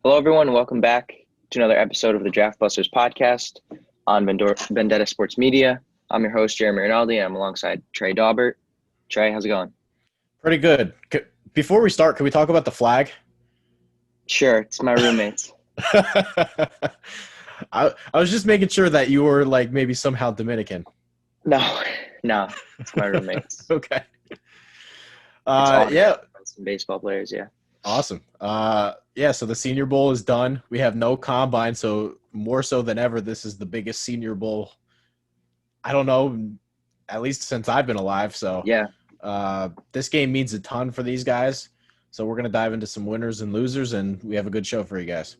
Hello, everyone. Welcome back to another episode of the Draft Busters podcast on Vendetta Sports Media. I'm your host, Jeremy Rinaldi, and I'm alongside Trey Daubert. Trey, how's it going? Pretty good. Before we start, can we talk about the flag? Sure, it's my roommates. I was just making sure that you were like maybe somehow Dominican. No, no, it's my roommates. Okay. It's Yeah, autographed by some baseball players, yeah. awesome. Yeah, so the Senior Bowl is done. We have no combine, so more so than ever, this is the biggest Senior Bowl. I don't know, at least since I've been alive. So Yeah, this game means a ton for these guys. So we're gonna dive into some winners and losers, and we have a good show for you guys.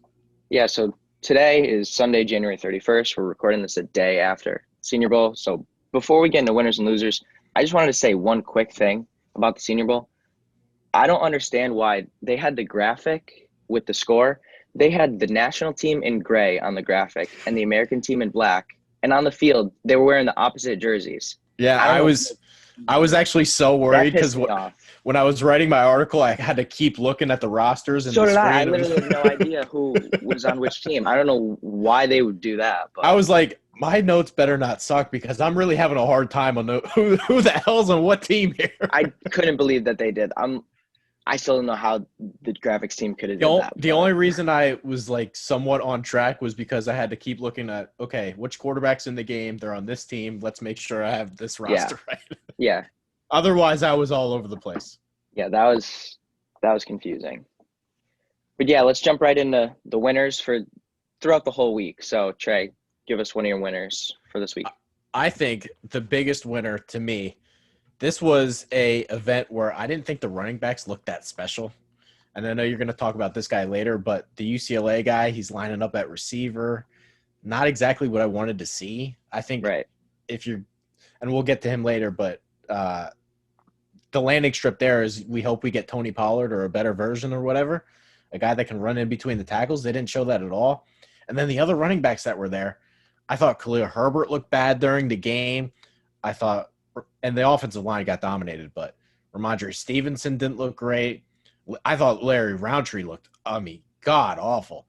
yeah. So today is Sunday, January 31st. We're recording this a day after Senior Bowl. So before we get into winners and losers, I just wanted to say one quick thing about the Senior Bowl. I don't understand why they had the graphic with the score. They had the national team in gray on the graphic and the American team in black. And on the field, they were wearing the opposite jerseys. Yeah, I don't know. I was actually so That worried because pissed me off. when I was writing my article, I had to keep looking at the rosters and So the did I. I screen. literally have no idea who was on which team. I don't know why they would do that, I but was like, my notes better not suck because I'm really having a hard time on who the hell's on what team here. I couldn't believe that they did. I still don't know how the graphics team could have did that. The only reason I was like somewhat on track was because I had to keep looking at, okay, which quarterback's in the game? They're on this team. Let's make sure I have this Yeah, roster right. yeah, Otherwise, I was all over the place. yeah. That was confusing. But yeah, let's jump right into the winners for throughout the whole week. So Trey, give us one of your winners for this week. I think the biggest winner to me, this was a event where I didn't think the running backs looked that special. And I know you're going to talk about this guy later, but the UCLA guy, he's lining up at receiver. Not exactly what I wanted to see. I think Right. if you're, and we'll get to him later, but the landing strip there is we hope we get Tony Pollard or a better version or whatever, a guy that can run in between the tackles. They didn't show that at all. And then the other running backs that were there, I thought Khalil Herbert looked bad during the game. I thought, and the offensive line got dominated, but Ramondre Stevenson didn't look great. I thought Larry Roundtree looked, god awful.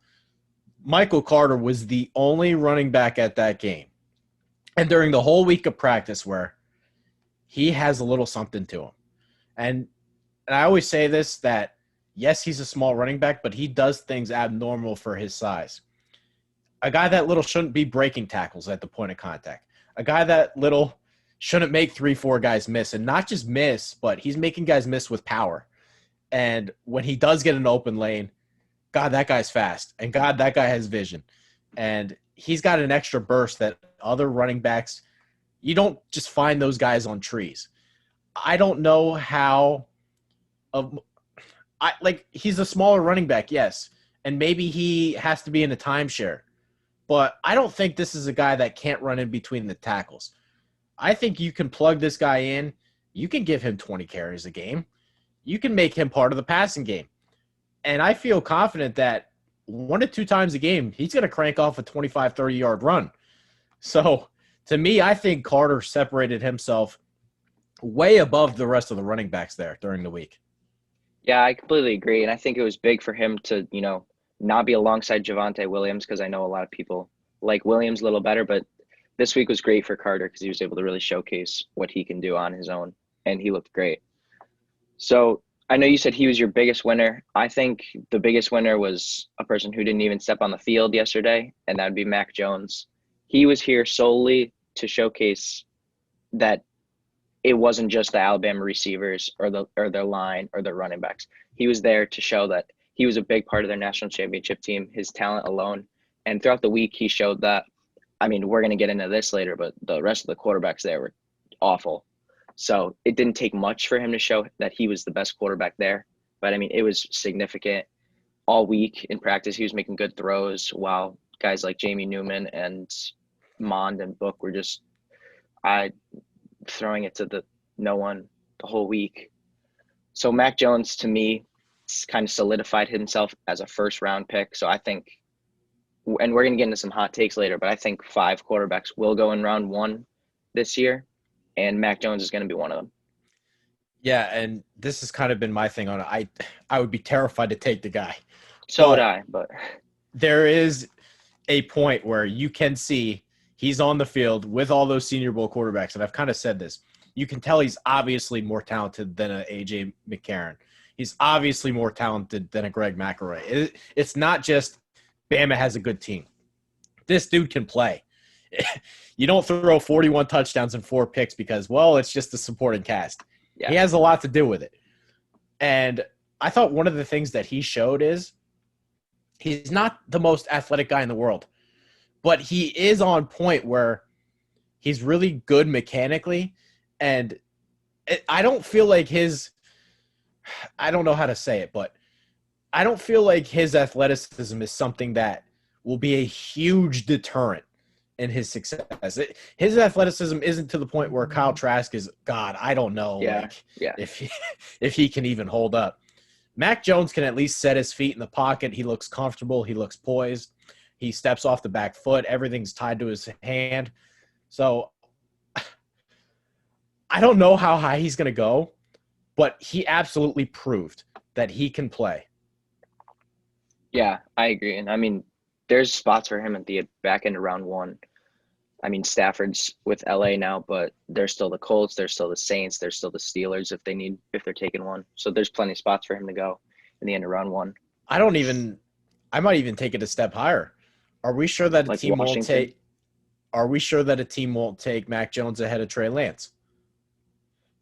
Michael Carter was the only running back at that game. And during the whole week of practice where he has a little something to him. And I always say this that yes, he's a small running back, but he does things abnormal for his size. A guy that little shouldn't be breaking tackles at the point of contact. A guy that little shouldn't make 3-4 guys miss, and not just miss, but he's making guys miss with power. And when he does get an open lane, God, that guy's fast, and God, that guy has vision, and he's got an extra burst that other running backs, you don't just find those guys on trees. I don't know how. He's a smaller running back, yes, and maybe he has to be in a timeshare, but I don't think this is a guy that can't run in between the tackles. I think you can plug this guy in. You can give him 20 carries a game. You can make him part of the passing game. And I feel confident that 1 to 2 times a game, he's going to crank off a 25, 30-yard run. So to me, I think Carter separated himself way above the rest of the running backs there during the week. Yeah, I completely agree. And I think it was big for him to, not be alongside Javonte Williams because I know a lot of people like Williams a little better, but this week was great for Carter because he was able to really showcase what he can do on his own, and he looked great. So I know you said he was your biggest winner. I think the biggest winner was a person who didn't even step on the field yesterday, and that would be Mac Jones. He was here solely to showcase that it wasn't just the Alabama receivers or their line or their running backs. He was there to show that he was a big part of their national championship team, his talent alone. And throughout the week, he showed that. I mean, we're going to get into this later, but the rest of the quarterbacks there were awful. So it didn't take much for him to show that he was the best quarterback there. But I mean, it was significant all week in practice. He was making good throws while guys like Jamie Newman and Mond and Book were just I throwing it to the no one the whole week. So Mac Jones to me kind of solidified himself as a first round pick. So I think, and we're going to get into some hot takes later, but I think 5 quarterbacks will go in round 1 this year, and Mac Jones is going to be one of them. Yeah, and this has kind of been my thing on it. I would be terrified to take the guy. So would But I, but there is a point where you can see he's on the field with all those Senior Bowl quarterbacks, and I've kind of said this. You can tell he's obviously more talented than a AJ McCarron. He's obviously more talented than a Greg McElroy. It's not just Bama has a good team. This dude can play. You don't throw 41 touchdowns and 4 picks because, well, it's just the supporting cast. yeah, He has a lot to do with it. And I thought one of the things that he showed is he's not the most athletic guy in the world, but he is on point where he's really good mechanically. And I don't feel like I don't know how to say it, but I don't feel like his athleticism is something that will be a huge deterrent in his success. His athleticism isn't to the point where Kyle Trask is, God, I don't know, yeah, like yeah, if he, if he can even hold up. Mac Jones can at least set his feet in the pocket. He looks comfortable. He looks poised. He steps off the back foot. Everything's tied to his hand. So I don't know how high he's going to go, but he absolutely proved that he can play. yeah. I agree, and I mean, there's spots for him at the back end of round one. I mean, Stafford's with LA now, but there's still the Colts, there's still the Saints, there's still the Steelers if they're taking one. So there's plenty of spots for him to go in the end of round one. I might even take it a step higher. Are we sure that a Like team won't Washington, take are we sure that a team won't take Mac Jones ahead of Trey Lance?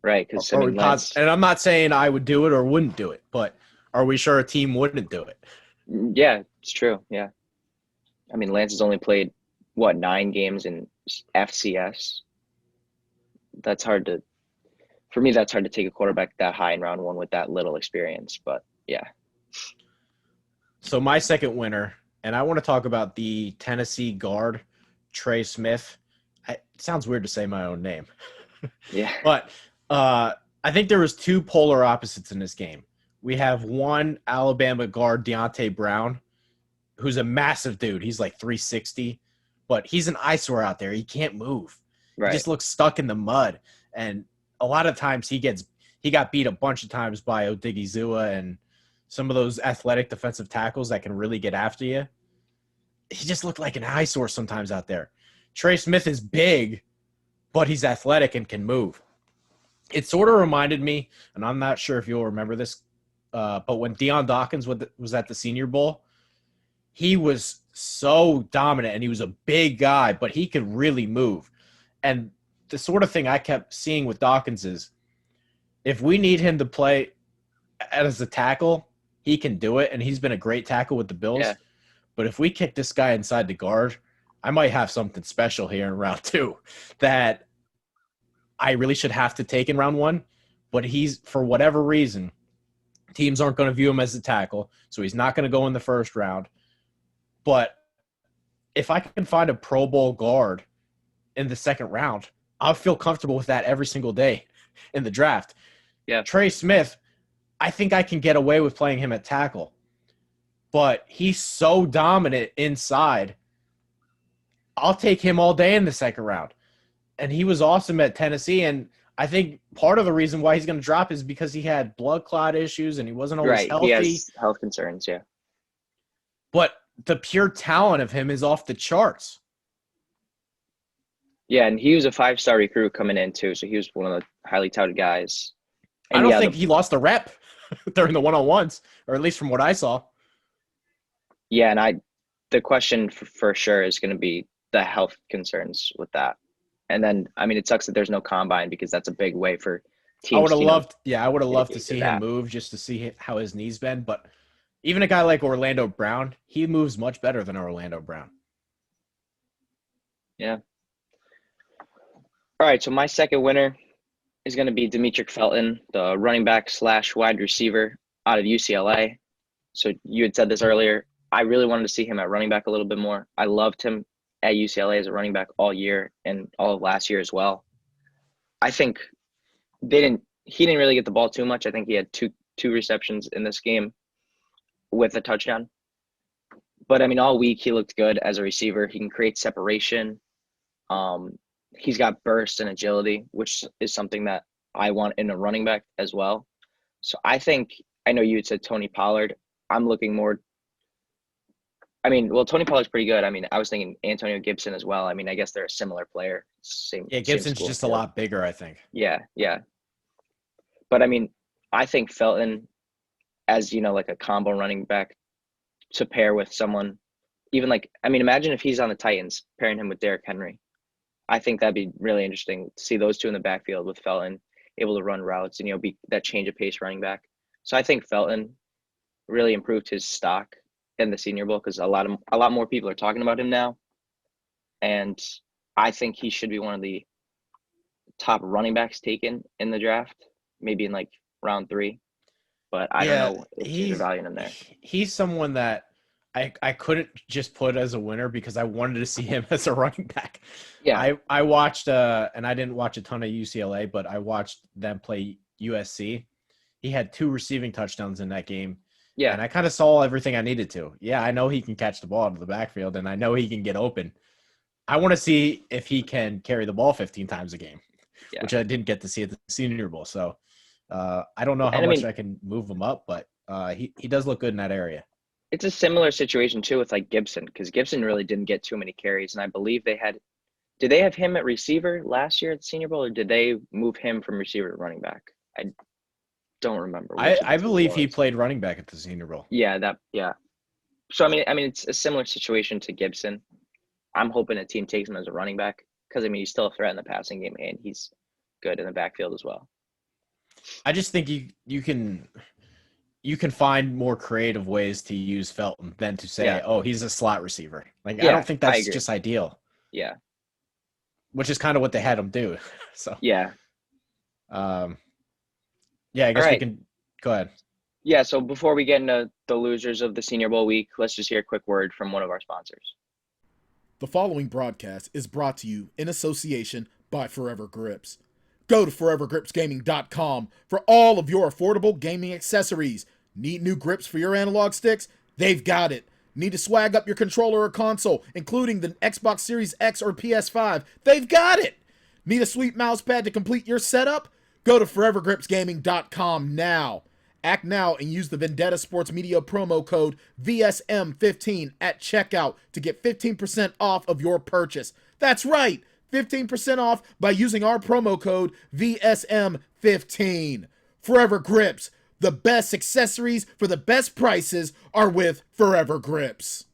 right? Because I Are we mean, positive? Lance, And I'm not saying I would do it or wouldn't do it, but are we sure a team wouldn't do it? yeah, it's true. Yeah, I mean, Lance has only played what 9 games in FCS. That's hard to for me. That's hard to take a quarterback that high in round one with that little experience. But yeah, So my second winner, and I want to talk about the Tennessee guard, Trey Smith. It sounds weird to say my own name, yeah, but I think there was two polar opposites in this game. We have one Alabama guard, Deontay Brown, who's a massive dude. He's like 360, but he's an eyesore out there. He can't move. He right. just looks stuck in the mud. And a lot of times he got beat a bunch of times by Odigizua and some of those athletic defensive tackles that can really get after you. He just looked like an eyesore sometimes out there. Trey Smith is big, but he's athletic and can move. It sort of reminded me, and I'm not sure if you'll remember this, but when Deion Dawkins was at the Senior Bowl, he was so dominant and he was a big guy, but he could really move. And the sort of thing I kept seeing with Dawkins is if we need him to play as a tackle, he can do it. And he's been a great tackle with the Bills. Yeah, But if we kick this guy inside the guard, I might have something special here in round 2 that I really should have to take in round 1. But he's, for whatever reason, teams aren't going to view him as a tackle. So he's not going to go in the first round. But if I can find a Pro Bowl guard in the second round, I'll feel comfortable with that every single day in the draft. yeah, Trey Smith, I think I can get away with playing him at tackle, but he's so dominant inside. I'll take him all day in the second round. And he was awesome at Tennessee. And I think part of the reason why he's going to drop is because he had blood clot issues and he wasn't always right. He healthy. has health concerns. Yeah, But the pure talent of him is off the charts. yeah, and he was a 5-star recruit coming in too, so he was one of the highly touted guys. I And don't yeah, think he lost a rep during the one-on-ones, or at least from what I saw. and the question for sure is going to be the health concerns with that. And then, I mean, it sucks that there's no combine because that's a big way for I would teams have to, I would have loved to mitigate see him that. move just to see how his knee's been. But even a guy like Orlando Brown, he moves much better than Orlando Brown. Yeah. All right, so my second winner is going to be Demetric Felton, the running back / wide receiver out of UCLA. So you had said this earlier. I really wanted to see him at running back a little bit more. I loved him at UCLA as a running back all year and all of last year as well. I think he didn't really get the ball too much. I think he had two receptions in this game with a touchdown. But I mean, all week he looked good as a receiver. He can create separation. He's got burst and agility, which is something that I want in a running back as well. So I know you had said Tony Pollard. I'm looking more I mean, well, Tony Pollard's pretty good. I mean, I was thinking Antonio Gibson as well. I mean, I guess they're a similar player, Yeah, same Gibson's school of just a thought. lot bigger, I think. Yeah, yeah. But I mean, I think Felton as like a combo running back to pair with someone, even like I mean, imagine if he's on the Titans pairing him with Derrick Henry. I think that'd be really interesting to see those two in the backfield with Felton able to run routes and be that change of pace running back. So I think Felton really improved his stock in the Senior Bowl because a lot more people are talking about him now, and I think he should be one of the top running backs taken in the draft, maybe in like round 3. But I don't Yeah, know if you're valuing him there. he's someone that I couldn't just put as a winner because I wanted to see him as a running back. Yeah, I watched and I didn't watch a ton of UCLA, but I watched them play USC. He had 2 receiving touchdowns in that game. yeah, And I kind of saw everything I needed to. Yeah, I know he can catch the ball out of the backfield, and I know he can get open. I want to see if he can carry the ball 15 times a game, yeah. which I didn't get to see at the Senior Bowl. So I don't know how And I much mean, I can move him up, but he does look good in that area. it's a similar situation too with like Gibson because Gibson really didn't get too many carries, and I believe did they have him at receiver last year at the Senior Bowl, or did they move him from receiver to running back? I don't remember which of the I two it believe he was. played running back at the Senior Bowl. Yeah. So I mean, it's a similar situation to Gibson. I'm hoping a team takes him as a running back because I mean he's still a threat in the passing game and he's good in the backfield as well. I just think you can find more creative ways to use Felton than to say, Yeah, oh, he's a slot receiver. Like I don't yeah, think I that's agree. just ideal, Yeah, which is kind of what they had him do. So yeah. um, yeah, I All guess we right. can go ahead. Yeah. So before we get into the losers of the Senior Bowl week, let's just hear a quick word from one of our sponsors. The following broadcast is brought to you in association by Forever Grips. Go to forevergripsgaming.com for all of your affordable gaming accessories. Need new grips for your analog sticks? They've got it. Need to swag up your controller or console, including the Xbox Series X or PS5? They've got it. Need a sweet mouse pad to complete your setup? Go to forevergripsgaming.com now. Act now and use the Vendetta Sports Media promo code VSM15 at checkout to get 15% off of your purchase. That's right, 15% off by using our promo code VSM15. Forever Grips, the best accessories for the best prices are with Forever Grips.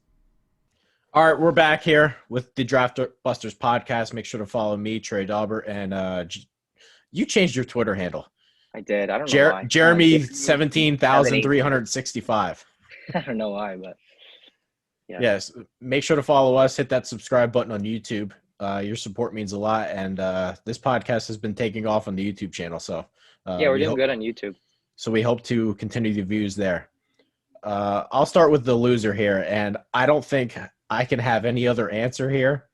All right, we're back here with the Draft Busters podcast. Make sure to follow me, Trey Dauber, and you changed your Twitter handle. I did. I don't know why. Jeremy 17,365. I don't know why, but yeah. Yes, make sure to follow us. Hit that subscribe button on YouTube. Your support means a lot, and this podcast has been taking off on the YouTube channel. So yeah, we're doing good on YouTube. So we hope to continue the views there. I'll start with the loser here, and I don't think I can have any other answer here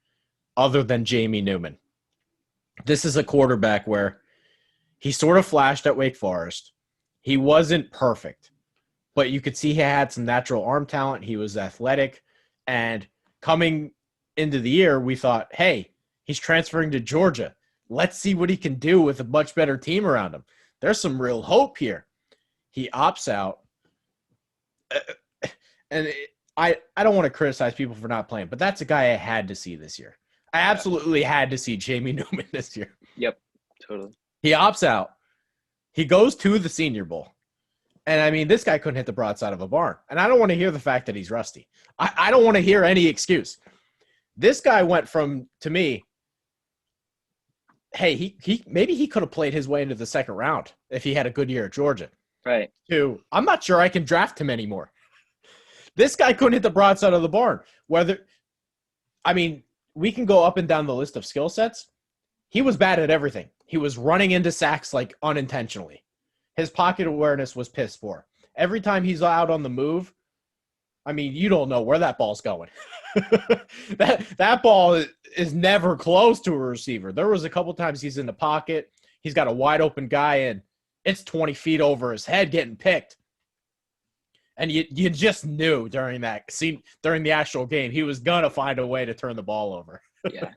other than Jamie Newman. This is a quarterback where he sort of flashed at Wake Forest. He wasn't perfect, but you could see he had some natural arm talent. He was athletic, and coming into the year, we thought, hey, he's transferring to Georgia. Let's see what he can do with a much better team around him. There's some real hope here. He opts out. I don't want to criticize people for not playing, but that's a guy I had to see this year. I absolutely had to see Jamie Newman this year. Yep, totally. He opts out. He goes to the Senior Bowl. And, I mean, this guy couldn't hit the broadside of a barn. And I don't want to hear the fact that he's rusty. I don't want to hear any excuse. This guy went from, to me, hey, he maybe he could have played his way into the second round if he had a good year at Georgia. Right. To, I'm not sure I can draft him anymore. This guy couldn't hit the broadside of the barn. We can go up and down the list of skill sets. He was bad at everything. He was running into sacks like unintentionally. His pocket awareness was piss poor. Every time he's out on the move, I mean, you don't know where that ball's going. that ball is never close to a receiver. There was a couple times he's in the pocket. He's got a wide open guy, and it's 20 feet over his head getting picked. And you just knew during the actual game, he was going to find a way to turn the ball over. Yeah.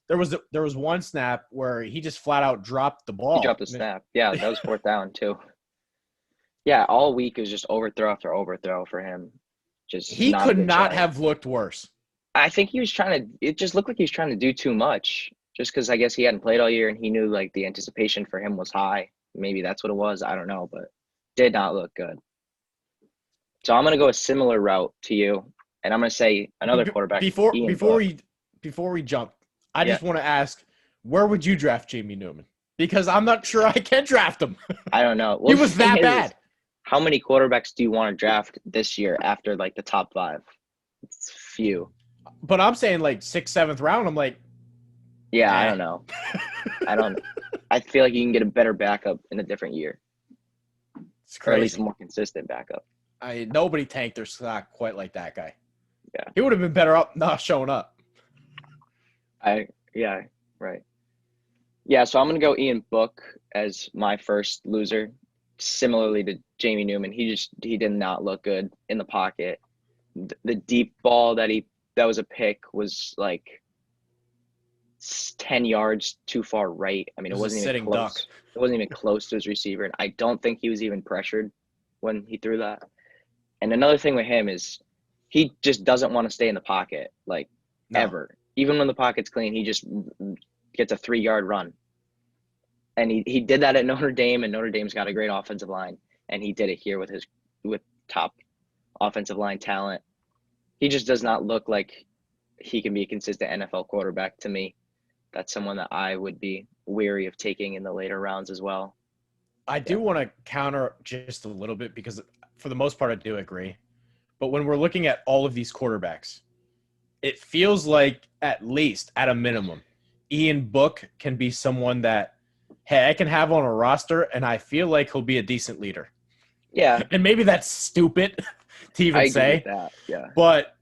There was one snap where he just flat out dropped the ball. He dropped the snap. Yeah, that was 4th down too. Yeah, all week it was just overthrow after overthrow for him. Just He not a could good not try. have looked worse. I think he was trying to. It just looked like he was trying to do too much. Just because I guess he hadn't played all year and he knew like the anticipation for him was high. Maybe that's what it was. I don't know, but did not look good. So I'm gonna go a similar route to you, and I'm gonna say another quarterback, Before Ian before Book. we jump, I Yeah, just want to ask, where would you draft Jamie Newman? Because I'm not sure I can draft him. I don't know. He Well, the was thing that is, bad. how many quarterbacks do you want to draft this year after like the top 5? It's few. But I'm saying like 6th, 7th round. I'm like, Yeah, I eh. don't know. I don't. I feel like you can get a better backup in a different year, It's or at least a crazy. more consistent backup. Nobody tanked their stock quite like that guy. Yeah. He would have been better up not showing up. Yeah, right. Yeah, so I'm gonna go Ian Book as my first loser. Similarly to Jamie Newman, he did not look good in the pocket. The deep ball that was a pick was like 10 yards too far right. I mean, It it was a wasn't even sitting duck. close. It wasn't even close to his receiver, and I don't think he was even pressured when he threw that. And another thing with him is he just doesn't want to stay in the pocket, like No. ever. Even when the pocket's clean, he just gets a 3-yard run. And he did that at Notre Dame, and Notre Dame's got a great offensive line, and he did it here with top offensive line talent. He just does not look like he can be a consistent NFL quarterback to me. That's someone that I would be weary of taking in the later rounds as well. I do want to counter just a little bit because for the most part, I do agree. But when we're looking at all of these quarterbacks, it feels like at least at a minimum, Ian Book can be someone that, hey, I can have on a roster and I feel like he'll be a decent leader. Yeah. And maybe that's stupid to even I agree say. with that. Yeah. But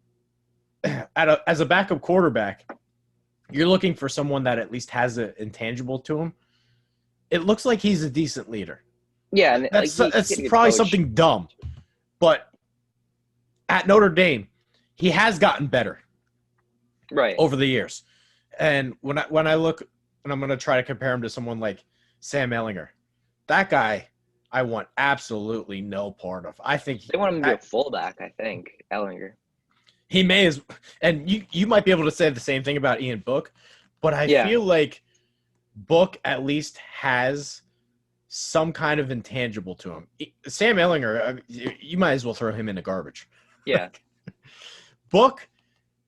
as a backup quarterback, you're looking for someone that at least has an intangible to him. It looks like he's a decent leader. Yeah, and That's like he get a good probably coach. something dumb. But at Notre Dame, he has gotten better Right. over the years. And when I look, and I'm going to try to compare him to someone like Sam Ehlinger, that guy I want absolutely no part of. I think They want him to be a fullback, I think, Ellinger. he may as, and you might be able to say the same thing about Ian Book, but I feel like Book at least has some kind of intangible to him. Sam Ehlinger, you might as well throw him in the garbage. Yeah. Book,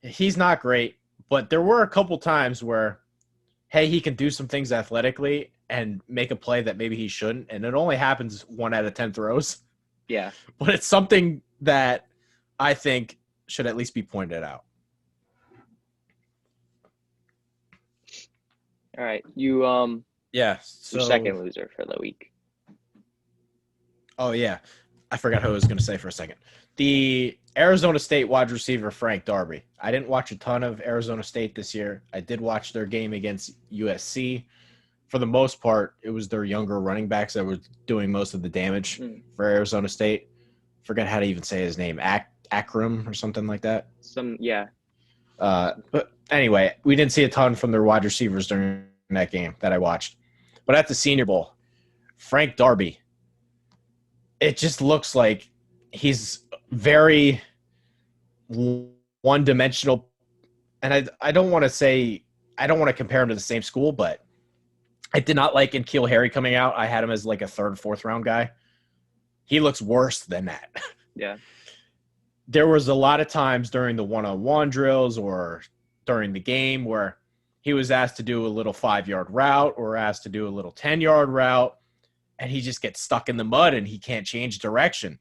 he's not great, but there were a couple times where, hey, he can do some things athletically and make a play that maybe he shouldn't, and it only happens 1 out of 10 throws. Yeah. But it's something that I think should at least be pointed out. All right. You Yeah. your second loser for the week. Oh, yeah. I forgot who I was going to say for a second. The Arizona State wide receiver, Frank Darby. I didn't watch a ton of Arizona State this year. I did watch their game against USC. For the most part, it was their younger running backs that were doing most of the damage for Arizona State. Forget how to even say his name. Akram or something like that. But anyway, we didn't see a ton from their wide receivers during that game that I watched. But at the Senior Bowl, Frank Darby, it just looks like he's very one-dimensional. And I don't want to compare him to the same school, but I did not like N'Keal Harry coming out. I had him as like a 3rd, 4th round guy. He looks worse than that. Yeah. There was a lot of times during the one-on-one drills or during the game where he was asked to do a little 5-yard route or asked to do a little 10-yard route, and he just gets stuck in the mud and he can't change direction.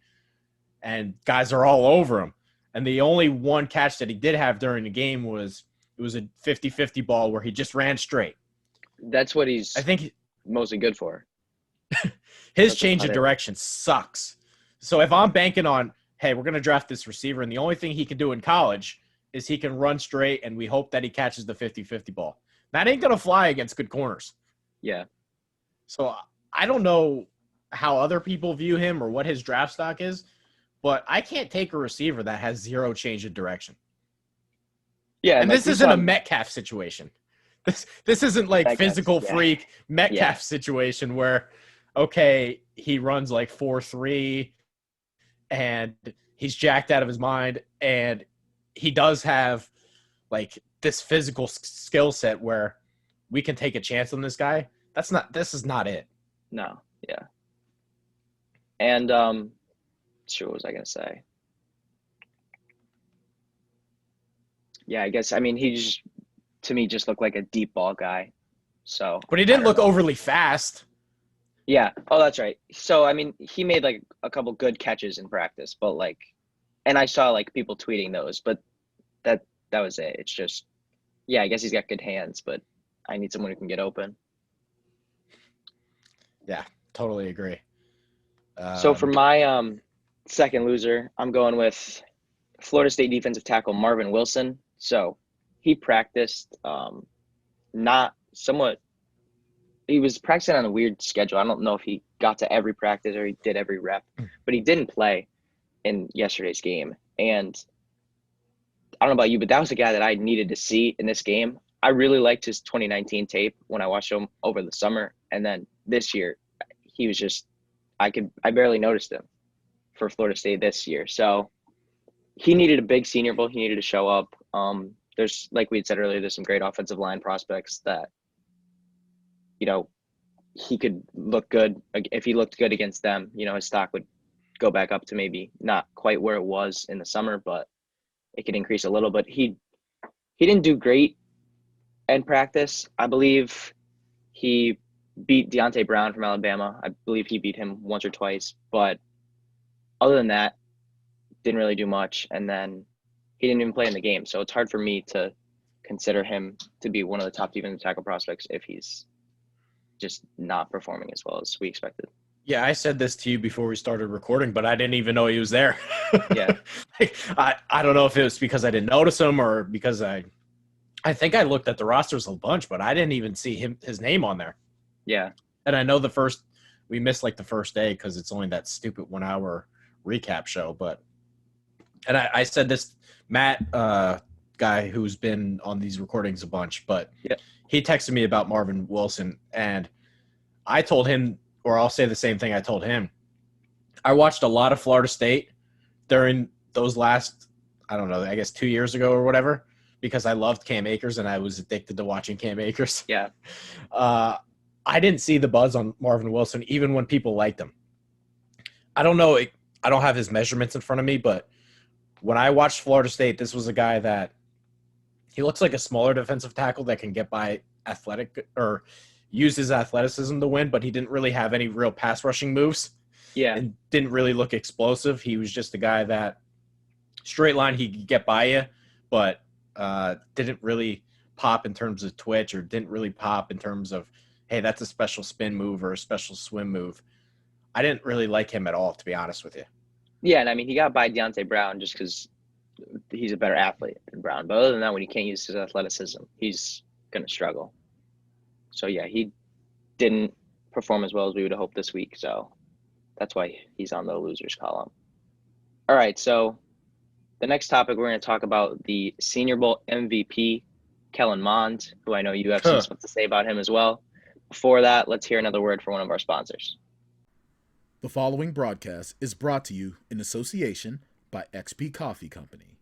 And guys are all over him. And the only one catch that he did have during the game was a 50-50 ball where he just ran straight. That's what he's mostly good for. His change of direction sucks. So if I'm banking on, hey, we're going to draft this receiver, and the only thing he can do in college is he can run straight, and we hope that he catches the 50-50 ball. That ain't going to fly against good corners. Yeah. So I don't know how other people view him or what his draft stock is, but I can't take a receiver that has 0 change of direction. Yeah, and this isn't a Metcalf situation. This isn't like Metcalf, physical freak Metcalf situation where, okay, he runs like 4.3 and He's jacked out of his mind, and he does have like this physical skill set where we can take a chance on this guy. This is not it. No, yeah. And sure, what was I gonna say? Yeah, I guess he just to me just looked like a deep ball guy. So, but he didn't look overly fast. Yeah. Oh, that's right. So, he made like a couple good catches in practice, but like, and I saw like people tweeting those, but that was it. It's just, yeah, I guess he's got good hands, but I need someone who can get open. Yeah, totally agree. So for my second loser, I'm going with Florida State defensive tackle Marvin Wilson. So he practiced he was practicing on a weird schedule. I don't know if he got to every practice or he did every rep, but he didn't play in yesterday's game. And I don't know about you, but that was a guy that I needed to see in this game. I really liked his 2019 tape when I watched him over the summer. And then this year, he was just, I barely noticed him for Florida State this year. So he needed a big Senior Bowl. He needed to show up. There's, like we had said earlier, there's some great offensive line prospects that, he could look good. If he looked good against them, his stock would go back up to maybe not quite where it was in the summer, but it could increase a little. But he didn't do great in practice. I believe he beat Deontay Brown from Alabama. I believe he beat him once or twice. But other than that, didn't really do much. And then he didn't even play in the game. So it's hard for me to consider him to be one of the top defensive tackle prospects if he's just not performing as well as we expected. Yeah, I said this to you before we started recording, but I didn't even know he was there. Yeah. I don't know if it was because I didn't notice him or because I think I looked at the rosters a bunch, but I didn't even see his name on there. Yeah. And I know we missed like the first day because it's only that stupid 1 hour recap show. And I said this, Matt, guy who's been on these recordings a bunch, but yeah. He texted me about Marvin Wilson, and I told him, or I'll say the same thing I told him. I watched a lot of Florida State during those last, I don't know, I guess 2 years ago or whatever, because I loved Cam Akers and I was addicted to watching Cam Akers. Yeah. I didn't see the buzz on Marvin Wilson, even when people liked him. I don't know. I don't have his measurements in front of me, but when I watched Florida State, this was a guy that he looks like a smaller defensive tackle that can get by athletic or use his athleticism to win, but he didn't really have any real pass rushing moves. Yeah. And didn't really look explosive. He was just a guy that straight line, he could get by you, but didn't really pop in terms of twitch or didn't really pop in terms of, hey, that's a special spin move or a special swim move. I didn't really like him at all, to be honest with you. Yeah, and he got by Deontay Brown just because he's a better athlete than Brown. But other than that, when he can't use his athleticism, he's going to struggle. So, yeah, he didn't perform as well as we would have hoped this week. So that's why he's on the losers column. All right, so the next topic, we're going to talk about the Senior Bowl MVP, Kellen Mond, who I know you have some stuff to say about him as well. Before that, let's hear another word from one of our sponsors. The following broadcast is brought to you in association by XP Coffee Company.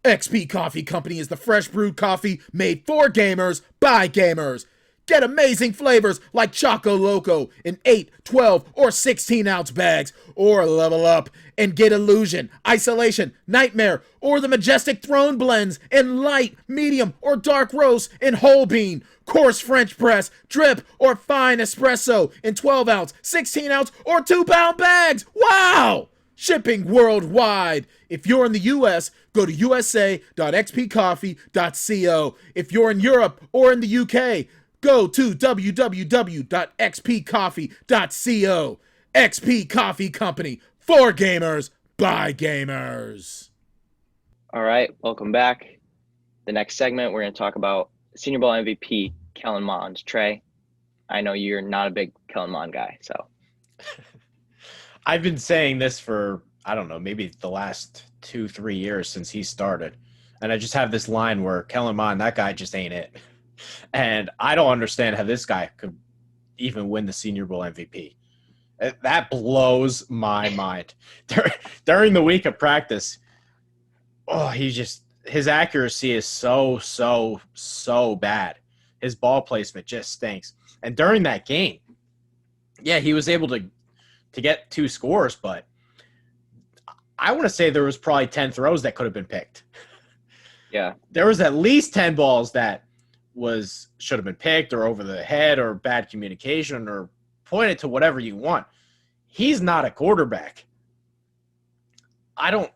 XP Coffee Company is the fresh brewed coffee made for gamers by gamers. Get amazing flavors like Choco Loco in 8, 12, or 16-ounce bags. Or level up and get Illusion, Isolation, Nightmare, or the Majestic Throne blends in light, medium, or dark roast in whole bean, coarse French press, drip, or fine espresso in 12-ounce, 16-ounce, or 2-pound bags. Wow! Shipping worldwide. If you're in the U.S., go to usa.xpcoffee.co. If you're in Europe or in the U.K., go to www.xpcoffee.co. XP Coffee Company, for gamers, by gamers. All right, welcome back. The next segment, we're going to talk about Senior Bowl MVP, Kellen Mond. Trey, I know you're not a big Kellen Mond guy, so. I've been saying this for, I don't know, maybe the last 2-3 years since he started. And I just have this line where Kellen Mond, that guy just ain't it. And I don't understand how this guy could even win the Senior Bowl MVP. That blows my mind. During the week of practice, his accuracy is so bad. His ball placement just stinks. And during that game, yeah, he was able to get 2 scores, but I want to say there was probably 10 throws that could have been picked. Yeah. There was at least 10 balls that should have been picked or over the head or bad communication or pointed to whatever you want. He's not a quarterback. I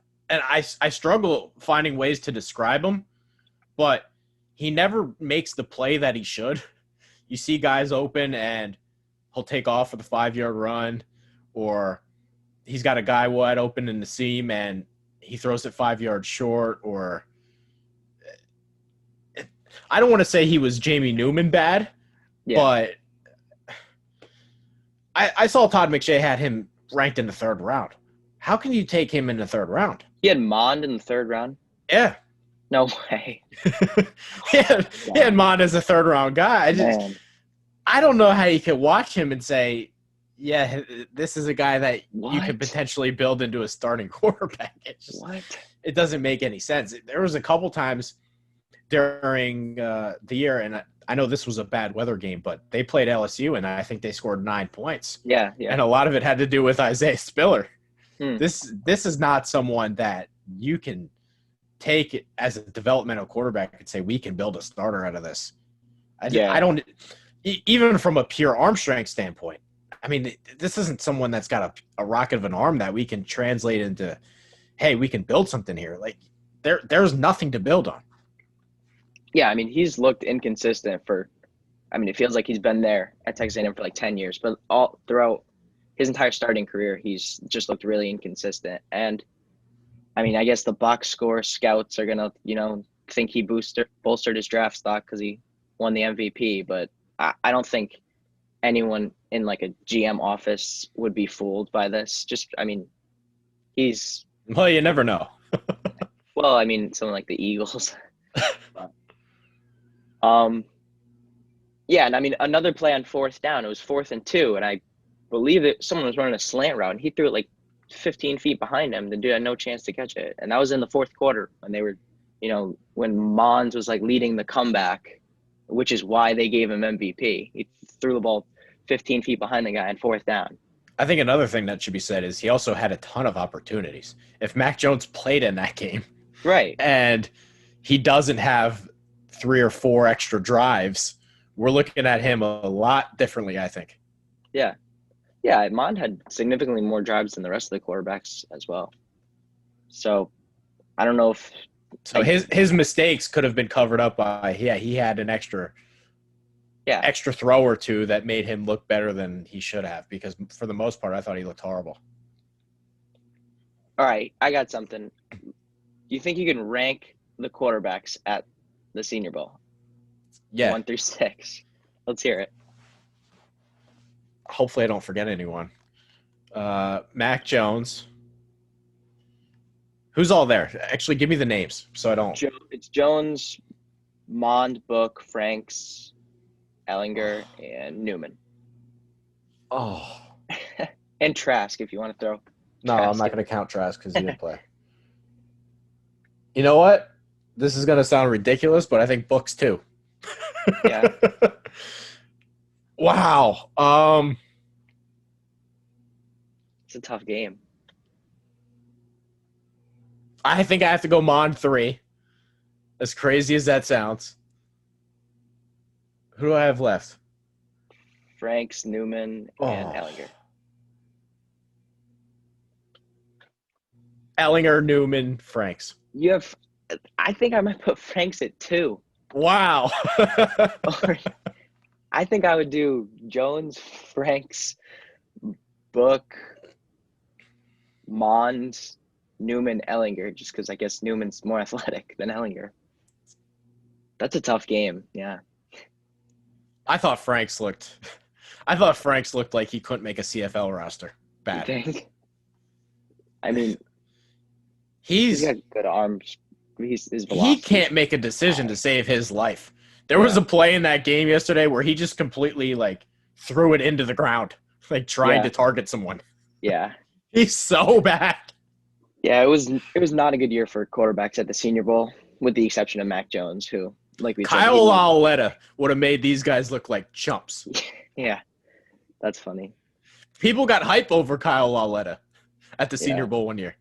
struggle finding ways to describe him, but he never makes the play that he should. You see guys open and he'll take off for the 5-yard run, or he's got a guy wide open in the seam and he throws it 5 yards short, or I don't want to say he was Jamie Newman bad, but I saw Todd McShay had him ranked in the 3rd round. How can you take him in the 3rd round? He had Mond in the 3rd round? Yeah. No way. He had Mond as a 3rd round guy. I don't know how you could watch him and say, yeah, this is a guy that you could potentially build into a starting quarterback. It doesn't make any sense. There was a couple times during the year, and I know this was a bad weather game, but they played LSU, and I think they scored 9 points. Yeah. And a lot of it had to do with Isaiah Spiller. This is not someone that you can take as a developmental quarterback and say we can build a starter out of this. I don't even from a pure arm strength standpoint. I mean, this isn't someone that's got a rocket of an arm that we can translate into, hey, we can build something here. Like there's nothing to build on. Yeah, I mean, he's looked inconsistent it feels like he's been there at Texas A&M for like 10 years, but all throughout his entire starting career, he's just looked really inconsistent. And I mean, I guess the box score scouts are going to, think he bolstered his draft stock because he won the MVP. But I don't think anyone in like a GM office would be fooled by this. Well, you never know. Well, I mean, someone like the Eagles. Yeah, and I mean, another play on 4th down, it was 4th and 2, and I believe that someone was running a slant route, and he threw it like 15 feet behind him. The dude had no chance to catch it. And that was in the 4th quarter when they were, when Mond was like leading the comeback, which is why they gave him MVP. He threw the ball 15 feet behind the guy on 4th down. I think another thing that should be said is he also had a ton of opportunities. If Mac Jones played in that game, right, and he doesn't have 3 or 4 extra drives, we're looking at him a lot differently, I think. Yeah. Yeah, Mond had significantly more drives than the rest of the quarterbacks as well. So I don't know if – So his mistakes could have been covered up by he had an extra throw or two that made him look better than he should have, because for the most part I thought he looked horrible. All right, I got something. Do you think you can rank the quarterbacks at the Senior Bowl? Yeah. 1 through 6. Let's hear it. Hopefully I don't forget anyone. Mac Jones. Who's all there? Actually, give me the names so I don't. It's Jones, Mond, Book, Franks, Ellinger, and Newman. Oh. And Trask, if you want to throw. No, I'm not going to count Trask because he didn't play. You know what? This is going to sound ridiculous, but I think Book's too. Yeah. Wow. It's a tough game. I think I have to go Mond 3. As crazy as that sounds. Who do I have left? Franks, Newman, and Ellinger. Ellinger, Newman, Franks. I think I might put Franks at 2. Wow. I think I would do Jones, Franks, Book, Mond, Newman, Ellinger, just because I guess Newman's more athletic than Ellinger. That's a tough game, yeah. I thought Franks looked like he couldn't make a CFL roster. Bad. You think? I mean, he's got good arms. His velocity. He can't make a decision to save his life. There was a play in that game yesterday where he just completely threw it into the ground. like trying to target someone. Yeah. He's so bad. Yeah, it was not a good year for quarterbacks at the Senior Bowl, with the exception of Mac Jones, who, like we said, Kyle Lauletta would have made these guys look like chumps. Yeah, that's funny. People got hype over Kyle Lauletta at the Senior Bowl one year.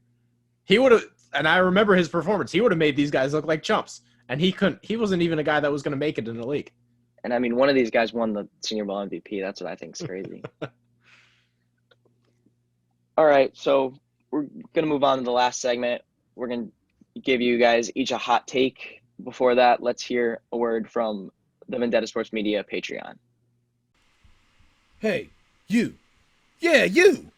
He would have, and I remember his performance. He would have made these guys look like chumps, and he couldn't. He wasn't even a guy that was going to make it in the league. And I mean, one of these guys won the Senior Bowl MVP. That's what I think is crazy. All right, so we're going to move on to the last segment. We're going to give you guys each a hot take. Before that, let's hear a word from the Vendetta Sports Media Patreon. Hey, you. Yeah, you.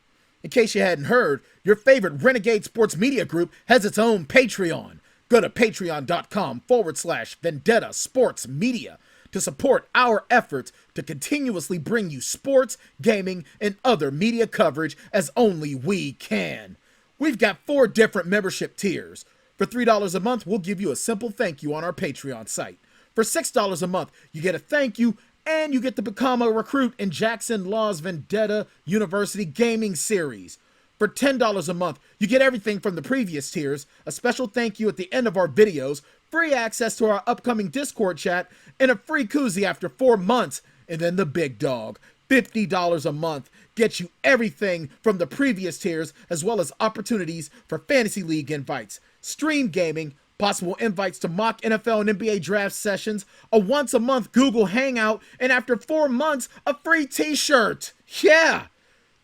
In case you hadn't heard, your favorite Renegade Sports Media Group has its own Patreon. Go to patreon.com/Vendetta Sports Media to support our efforts to continuously bring you sports, gaming, and other media coverage as only we can. We've got 4 different membership tiers. For $3 a month, we'll give you a simple thank you on our Patreon site. For $6 a month, you get a thank you and you get to become a recruit in Jackson Law's Vendetta University Gaming Series. For $10 a month, you get everything from the previous tiers, a special thank you at the end of our videos, free access to our upcoming Discord chat, and a free koozie after 4 months. And then the big dog, $50 a month, gets you everything from the previous tiers, as well as opportunities for Fantasy League invites, stream gaming, possible invites to mock NFL and NBA draft sessions, a once-a-month Google Hangout, and after 4 months, a free t-shirt. Yeah!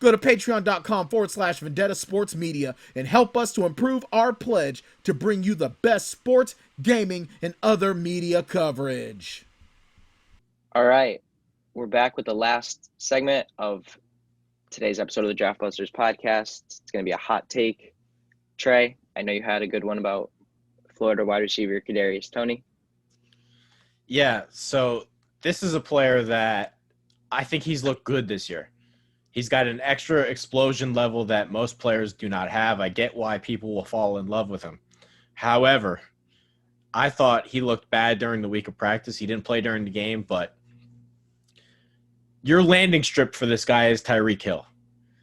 Go to patreon.com/Vendetta Sports Media and help us to improve our pledge to bring you the best sports, gaming, and other media coverage. All right, we're back with the last segment of today's episode of the Draft Busters podcast. It's going to be a hot take. Trey, I know you had a good one about Florida wide receiver Kadarius Toney. Yeah, so this is a player that I think he's looked good this year. He's got an extra explosion level that most players do not have. I get why people will fall in love with him. However, I thought he looked bad during the week of practice. He didn't play during the game, but your landing strip for this guy is Tyreek Hill.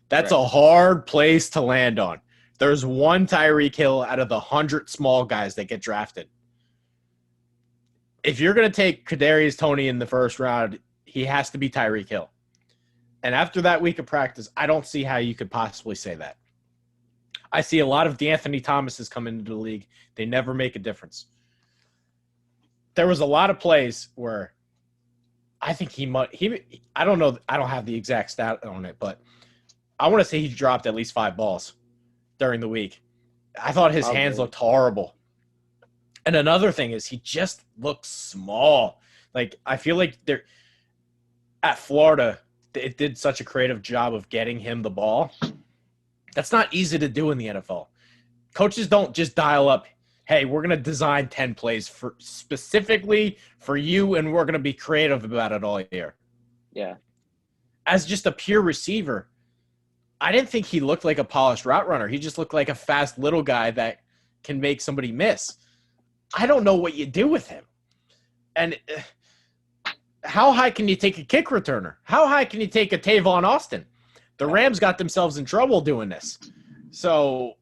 That's a hard place to land on. There's one Tyreek Hill out of the 100 small guys that get drafted. If you're going to take Kadarius Toney in the first round, he has to be Tyreek Hill. And after that week of practice, I don't see how you could possibly say that. I see a lot of DeAnthony Thomases come into the league. They never make a difference. There was a lot of plays where I think I don't know. I don't have the exact stat on it, but I want to say he dropped at least 5 balls during the week. I thought his hands looked horrible. And another thing is he just looks small. Like, I feel like they're at Florida, it did such a creative job of getting him the ball. That's not easy to do in the NFL. Coaches don't just dial up, hey, we're going to design 10 plays specifically for you, and we're going to be creative about it all year. Yeah. As just a pure receiver, I didn't think he looked like a polished route runner. He just looked like a fast little guy that can make somebody miss. I don't know what you do with him. And how high can you take a kick returner? How high can you take a Tavon Austin? The Rams got themselves in trouble doing this. So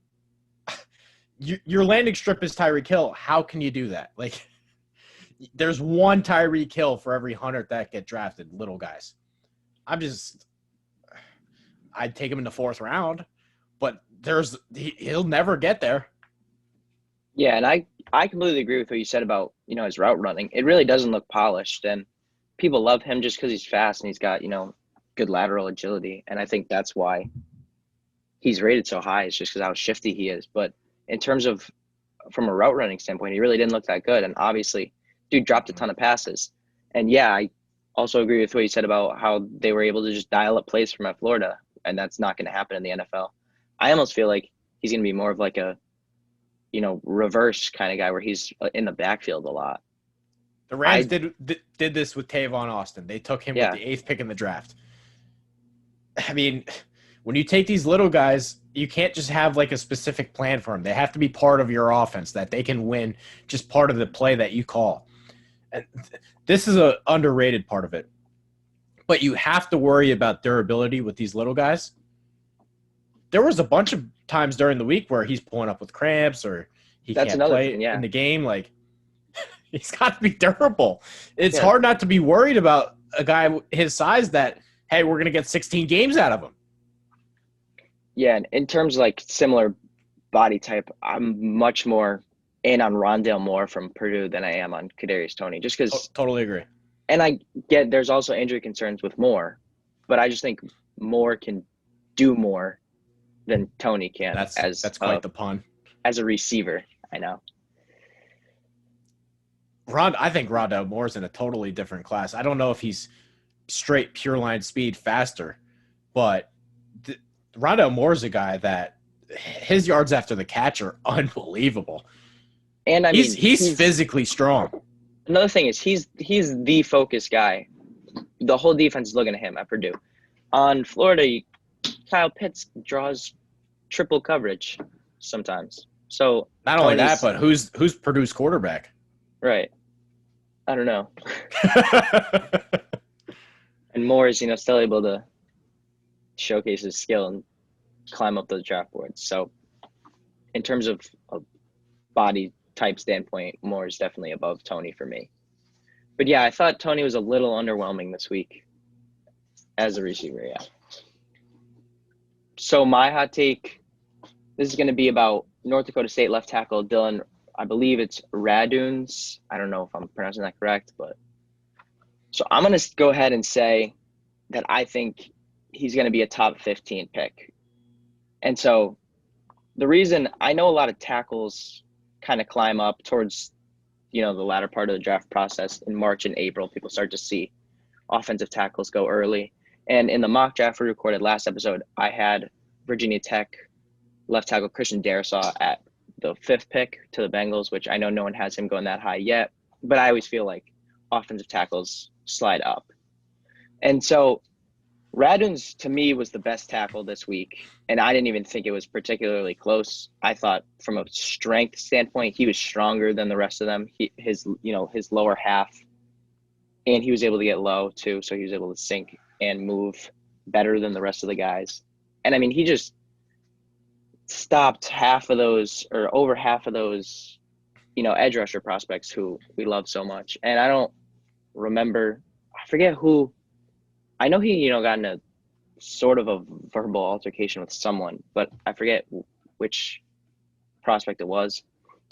your landing strip is Tyreek Hill. How can you do that? Like, there's one Tyreek Hill for every 100 that get drafted, little guys. I'd take him in the 4th round, but he'll never get there. Yeah, and I completely agree with what you said about, his route running. It really doesn't look polished, and people love him just because he's fast and he's got, good lateral agility. And I think that's why he's rated so high. It's just because how shifty he is. But in terms of from a route running standpoint, he really didn't look that good. And obviously, dude dropped a ton of passes. And yeah, I also agree with what you said about how they were able to just dial up plays from at Florida. And that's not going to happen in the NFL. I almost feel like he's going to be more of like a, reverse kind of guy where he's in the backfield a lot. The Rams did this with Tavon Austin. They took him with the 8th pick in the draft. I mean, when you take these little guys, you can't just have like a specific plan for them. They have to be part of your offense that they can win, just part of the play that you call. And this is an underrated part of it. but you have to worry about durability with these little guys. There was a bunch of times during the week where he's pulling up with cramps or he That's can't another play thing, yeah. in the game. Like, he's got to be durable. It's Yeah. hard not to be worried about a guy his size that, hey, we're going to get 16 games out of him. Yeah, and in terms of like similar body type, I'm much more in on Rondale Moore from Purdue than I am on Kadarius Toney, just because. Totally agree. And I get there's also injury concerns with Moore, but I just think Moore can do more than Toney can. That's quite the pun. As a receiver, I know. I think Rondale Moore's in a totally different class. I don't know if he's straight pure line speed faster, but Rondale Moore's a guy that his yards after the catch are unbelievable. And I mean, he's physically strong. Another thing is he's the focus guy. The whole defense is looking at him at Purdue. On Florida, Kyle Pitts draws triple coverage sometimes. So not only that, but who's Purdue's quarterback? Right. I don't know. And Moore is, still able to showcase his skill and climb up the draft boards. So in terms of a body type standpoint, Moore is definitely above Toney for me. But yeah, I thought Toney was a little underwhelming this week as a receiver, yeah. So my hot take, this is going to be about North Dakota State left tackle Dylan, I believe it's Raduns. I don't know if I'm pronouncing that correct, but so I'm going to go ahead and say that I think he's going to be a top 15 pick. And so the reason I know a lot of tackles kind of climb up towards, the latter part of the draft process in March and April, people start to see offensive tackles go early. And in the mock draft we recorded last episode, I had Virginia Tech left tackle Christian Darrisaw at the 5th pick to the Bengals, which I know no one has him going that high yet, but I always feel like offensive tackles slide up. And so Raduns, to me, was the best tackle this week, and I didn't even think it was particularly close. I thought from a strength standpoint, he was stronger than the rest of them. His lower half, and he was able to get low too, so he was able to sink and move better than the rest of the guys. And I mean, he just stopped half of those or over half of those, edge rusher prospects who we love so much. And I don't remember, I forget who. I know he, got in a sort of a verbal altercation with someone, but I forget which prospect it was.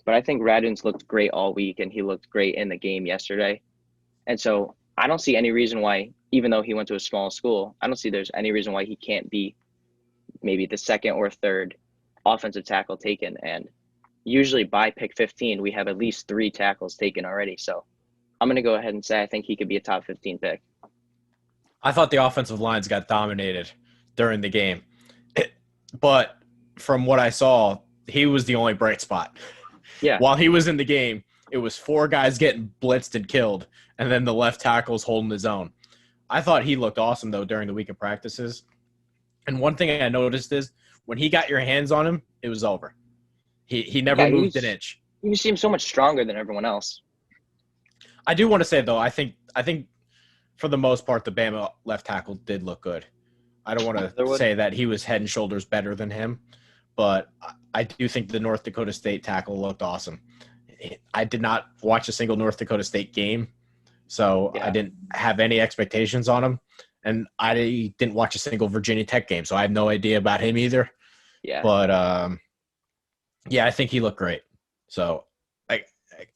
But I think Raduns looked great all week, and he looked great in the game yesterday. And so I don't see any reason why, even though he went to a small school, I don't see there's any reason why he can't be maybe the 2nd or 3rd offensive tackle taken. And usually by pick 15, we have at least 3 tackles taken already. So I'm going to go ahead and say I think he could be a top 15 pick. I thought the offensive lines got dominated during the game. But from what I saw, he was the only bright spot. Yeah. While he was in the game, it was 4 guys getting blitzed and killed, and then the left tackle's holding his own. I thought he looked awesome, though, during the week of practices. And one thing I noticed is when he got your hands on him, it was over. He never moved an inch. He seemed so much stronger than everyone else. I do want to say, though, I think for the most part, the Bama left tackle did look good. I don't want to say that he was head and shoulders better than him, but I do think the North Dakota State tackle looked awesome. I did not watch a single North Dakota State game, so I didn't have any expectations on him. And I didn't watch a single Virginia Tech game, so I have no idea about him either. Yeah. But, I think he looked great. So,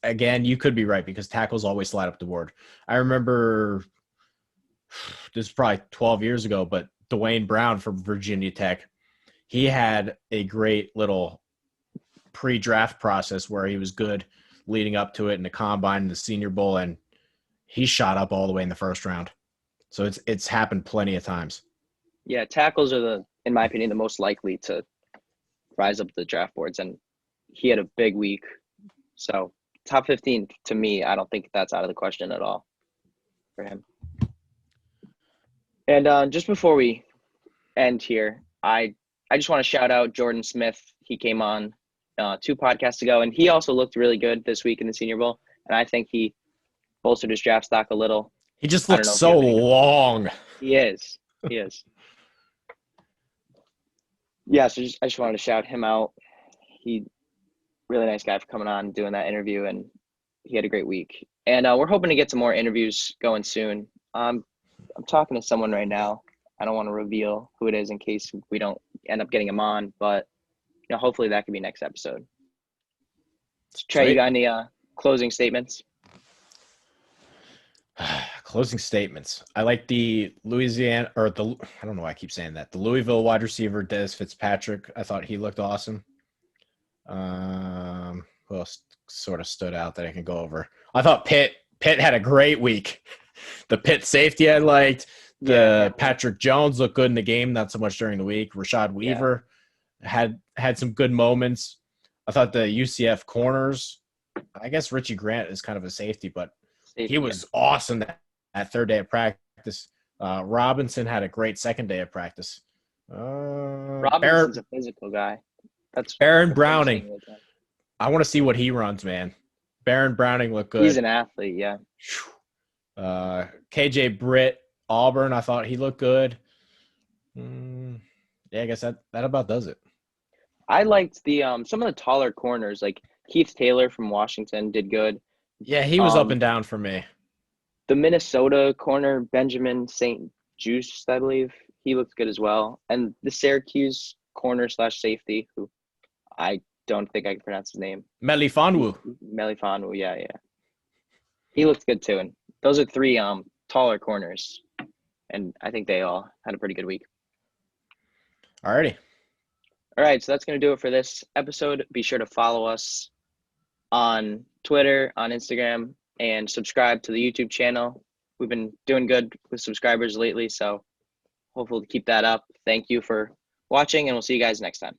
again, you could be right because tackles always slide up the board. I remember – this is probably 12 years ago, but Dwayne Brown from Virginia Tech, he had a great little pre-draft process where he was good leading up to it in the combine and the Senior Bowl, and he shot up all the way in the first round. So it's happened plenty of times. Yeah, tackles are in my opinion, the most likely to rise up the draft boards, and he had a big week. So top 15 to me, I don't think that's out of the question at all for him. And just before we end here, I just want to shout out Jordan Smith. He came on 2 podcasts ago, and he also looked really good this week in the Senior Bowl. And I think he bolstered his draft stock a little. He just looked so long. He is. He is. Yeah, so I just wanted to shout him out. He really nice guy for coming on and doing that interview, and he had a great week. And we're hoping to get some more interviews going soon. I'm talking to someone right now. I don't want to reveal who it is in case we don't end up getting him on, but hopefully that could be next episode. So, Trey, you Sweet. got any closing statements? Closing statements. I like the Louisiana I don't know why I keep saying that. The Louisville wide receiver, Dez Fitzpatrick. I thought he looked awesome. Who else sort of stood out that I can go over? I thought Pitt had a great week. The Pitt safety I liked. Patrick Jones looked good in the game, not so much during the week. Rashad Weaver had some good moments. I thought the UCF corners, I guess Richie Grant is kind of a safety, but he was awesome that third day of practice. Robinson had a great second day of practice. Robinson's a physical guy. That's Baron Browning. I want to see what he runs, man. Baron Browning looked good. He's an athlete, yeah. KJ Britt, Auburn, I thought he looked good. Yeah, I guess that about does it. I liked the some of the taller corners, like Keith Taylor from Washington did good. Yeah, he was up and down for me. The Minnesota corner, Benjamin St. Juste, I believe, he looked good as well. And the Syracuse corner / safety, who I don't think I can pronounce his name. Melifonwu, yeah. He looked good too. And those are three taller corners. And I think they all had a pretty good week. Alrighty. All right, so that's going to do it for this episode. Be sure to follow us on Twitter, on Instagram, and subscribe to the YouTube channel. We've been doing good with subscribers lately, so hopefully keep that up. Thank you for watching, and we'll see you guys next time.